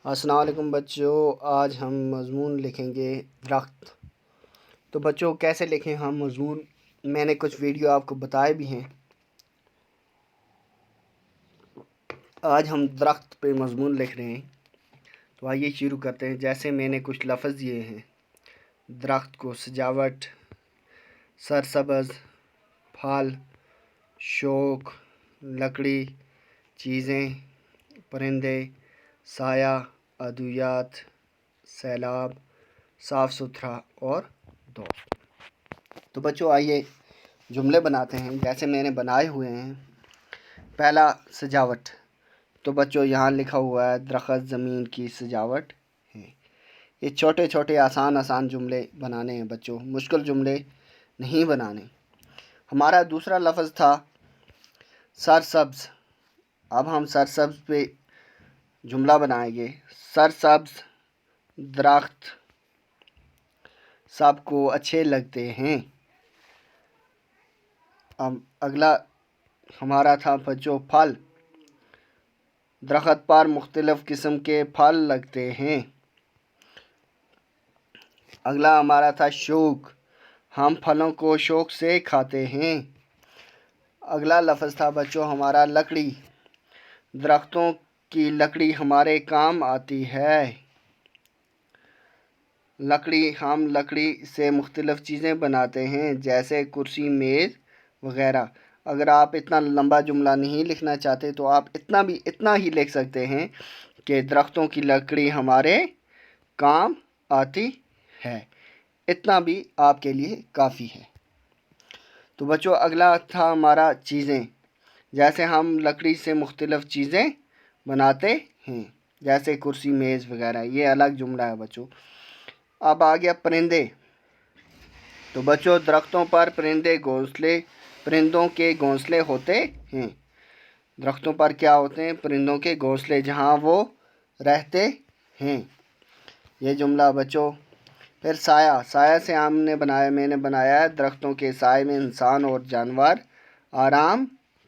السلام علیکم بچوں، آج ہم مضمون لکھیں گے درخت۔ تو بچوں کیسے لکھیں ہم مضمون، میں نے کچھ ویڈیو آپ کو بتائے بھی ہیں۔ آج ہم درخت پہ مضمون لکھ رہے ہیں، تو آئیے شروع کرتے ہیں۔ جیسے میں نے کچھ لفظ دیے ہیں: درخت کو سجاوٹ، سرسبز، پھل، شوق، لکڑی، چیزیں، پرندے، سایہ، ادویات، سیلاب، صاف ستھرا اور دوست۔ تو بچوں آئیے جملے بناتے ہیں جیسے میں نے بنائے ہوئے ہیں۔ پہلا، سجاوٹ۔ تو بچوں یہاں لکھا ہوا ہے درخت زمین کی سجاوٹ ہے۔ یہ چھوٹے چھوٹے آسان جملے بنانے ہیں بچوں، مشکل جملے نہیں بنانے۔ ہمارا دوسرا لفظ تھا سرسبز۔ اب ہم سرسبز پہ جملہ بنائیں گے۔ سرسبز درخت سب کو اچھے لگتے ہیں۔ اب اگلا ہمارا تھا بچوں پھل۔ درخت پر مختلف قسم کے پھل لگتے ہیں۔ اگلا ہمارا تھا شوق۔ ہم پھلوں کو شوق سے کھاتے ہیں۔ اگلا لفظ تھا بچوں ہمارا لکڑی۔ درختوں کی لکڑی ہمارے کام آتی ہے۔ ہم لکڑی سے مختلف چیزیں بناتے ہیں جیسے کرسی، میز وغیرہ۔ اگر آپ اتنا لمبا جملہ نہیں لکھنا چاہتے تو آپ اتنا ہی لکھ سکتے ہیں کہ درختوں کی لکڑی ہمارے کام آتی ہے۔ اتنا بھی آپ کے لیے کافی ہے۔ تو بچوں اگلا تھا ہمارا چیزیں۔ جیسے ہم لکڑی سے مختلف چیزیں بناتے ہیں جیسے کرسی، میز وغیرہ۔ یہ الگ جملہ ہے بچوں۔ اب آ گیا پرندے۔ تو بچوں درختوں پر پرندوں کے گھونسلے ہوتے ہیں۔ درختوں پر کیا ہوتے ہیں؟ پرندوں کے گھونسلے، جہاں وہ رہتے ہیں۔ یہ جملہ بچوں۔ پھر سایہ سے میں نے بنایا ہے درختوں کے سائے میں انسان اور جانور آرام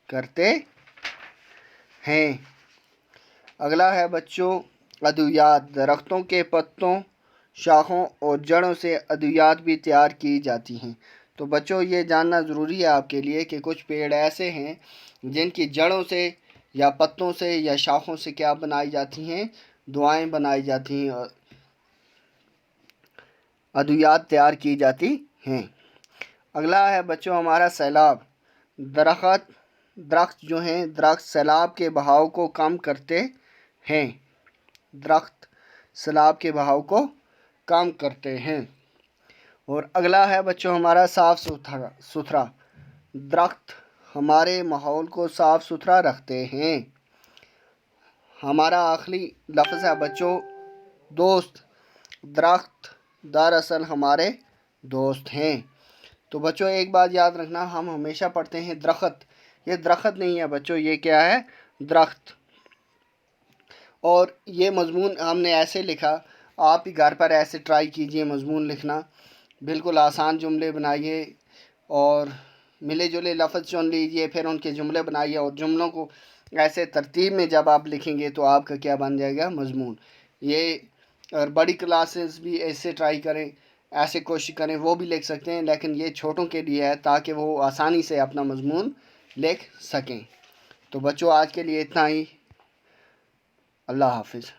کرتے ہیں۔ اگلا ہے بچوں ادویات۔ درختوں کے پتوں، شاخوں اور جڑوں سے ادویات بھی تیار کی جاتی ہیں۔ تو بچوں یہ جاننا ضروری ہے آپ کے لیے کہ کچھ پیڑ ایسے ہیں جن کی جڑوں سے یا پتوں سے یا شاخوں سے کیا بنائی جاتی ہیں؟ دوائیں بنائی جاتی ہیں، ادویات تیار کی جاتی ہیں۔ اگلا ہے بچوں ہمارا سیلاب۔ درخت جو ہیں، درخت سیلاب کے بہاؤ کو کم کرتے ہیں۔ درخت سیلاب کے بہاؤ کو کم کرتے ہیں۔ اور اگلا ہے بچوں ہمارا صاف ستھرا۔ درخت ہمارے ماحول کو صاف ستھرا رکھتے ہیں۔ ہمارا آخری لفظ ہے بچوں دوست۔ درخت دراصل ہمارے دوست ہیں۔ تو بچوں ایک بات یاد رکھنا، ہم ہمیشہ پڑھتے ہیں درخت، یہ درخت نہیں ہے بچوں، یہ کیا ہے؟ درخت۔ اور یہ مضمون ہم نے ایسے لکھا، آپ ہی گھر پر ایسے ٹرائی کیجئے مضمون لکھنا۔ بالکل آسان جملے بنائیے اور ملے جلے لفظ چن لیجئے، پھر ان کے جملے بنائیے، اور جملوں کو ایسے ترتیب میں جب آپ لکھیں گے تو آپ کا کیا بن جائے گا؟ مضمون۔ یہ اور بڑی کلاسز بھی ایسے ٹرائی کریں، ایسے کوشش کریں، وہ بھی لکھ سکتے ہیں، لیکن یہ چھوٹوں کے لیے ہے تاکہ وہ آسانی سے اپنا مضمون لکھ سکیں۔ تو بچوں آج کے لیے اتنا ہی۔ اللہ حافظ۔